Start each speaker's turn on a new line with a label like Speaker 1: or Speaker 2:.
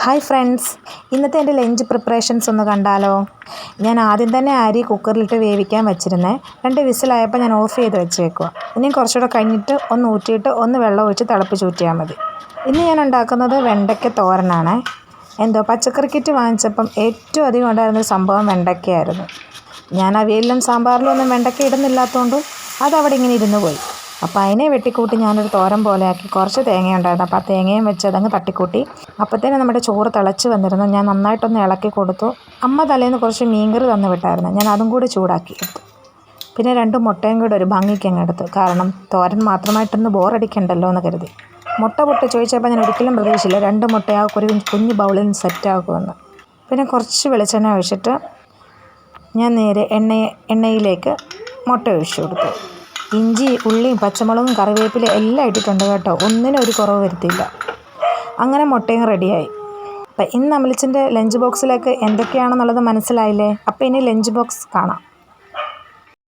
Speaker 1: Hi friends, ഇന്നത്തെ എൻ്റെ lunch preparations ഒന്ന് കണ്ടാലോ. ഞാൻ ആദ്യം തന്നെ അരി കുക്കറിലിട്ട് വേവിക്കാൻ വെച്ചിരുന്നേ. 2 വിസിലായപ്പോൾ ഞാൻ ഓഫ് ചെയ്ത് വെച്ചേക്കുക. ഇനിയും കുറച്ചുകൂടെ കഴിഞ്ഞിട്ട് ഒന്ന് ഊറ്റിയിട്ട് ഒന്ന് വെള്ളം ഒഴിച്ച് തിളപ്പിച്ചൂറ്റിയാൽ മതി. ഇന്ന് ഞാൻ ഉണ്ടാക്കുന്നത് വെണ്ടയ്ക്ക തോരനാണ്. പച്ചക്കറി കിറ്റ് വാങ്ങിച്ചപ്പം ഏറ്റവും അധികം ഉണ്ടായിരുന്നൊരു സംഭവം വെണ്ടയ്ക്കയായിരുന്നു. ഞാൻ അവിയലിലും സാമ്പാറിലും ഒന്നും വെണ്ടയ്ക്ക ഇടുന്നില്ലാത്തതുകൊണ്ടും അതവിടെ ഇങ്ങനെ ഇരുന്ന് പോയി. അപ്പോൾ അതിനെ വെട്ടിക്കൂട്ടി ഞാനൊരു തോരൻ പോലെ ആക്കി. കുറച്ച് തേങ്ങ ഉണ്ടായിരുന്നു, അപ്പോൾ ആ തേങ്ങയും വെച്ച് അതങ്ങ് തട്ടിക്കൂട്ടി. അപ്പോഴത്തേനും നമ്മുടെ ചോറ് തിളച്ച് വന്നിരുന്നു. ഞാൻ നന്നായിട്ടൊന്ന് ഇളക്കി കൊടുത്തു. അമ്മ തലേന്ന് കുറച്ച് മീൻകറി തന്നു വിട്ടായിരുന്നു, ഞാൻ അതും കൂടി ചൂടാക്കി എടുത്തു. പിന്നെ 2 മുട്ടയും കൂടി ഒരു ഭംഗിക്ക് അങ്ങ് എടുത്തു, കാരണം തോരൻ മാത്രമായിട്ടൊന്ന് ബോറടിക്കണ്ടല്ലോ എന്ന് കരുതി. മുട്ട പൊട്ടി ചോദിച്ചപ്പോൾ ഞാൻ ഒരിക്കലും പ്രതീക്ഷിച്ചില്ല 2 മുട്ട ആ ഒരു കുഞ്ഞ് ബൗളിൽ സെറ്റാക്കുമെന്ന്. പിന്നെ കുറച്ച് വെളിച്ചെണ്ണ ഒഴിച്ചിട്ട് ഞാൻ നേരെ എണ്ണയിലേക്ക് മുട്ട ഒഴിച്ചു കൊടുത്തു. ഇഞ്ചി, ഉള്ളിയും പച്ചമുളകും കറിവേപ്പില എല്ലാം ഇട്ടിട്ടുണ്ട് കേട്ടോ, ഒന്നിനും ഒരു കുറവ് വരുത്തിയില്ല. അങ്ങനെ മുട്ടയും റെഡിയായി. അപ്പം ഇന്ന് അമലിച്ചിൻ്റെ ലഞ്ച് ബോക്സിലേക്ക് എന്തൊക്കെയാണെന്നുള്ളത് മനസ്സിലായില്ലേ? അപ്പോൾ ഇനി ലഞ്ച് ബോക്സ് കാണാം.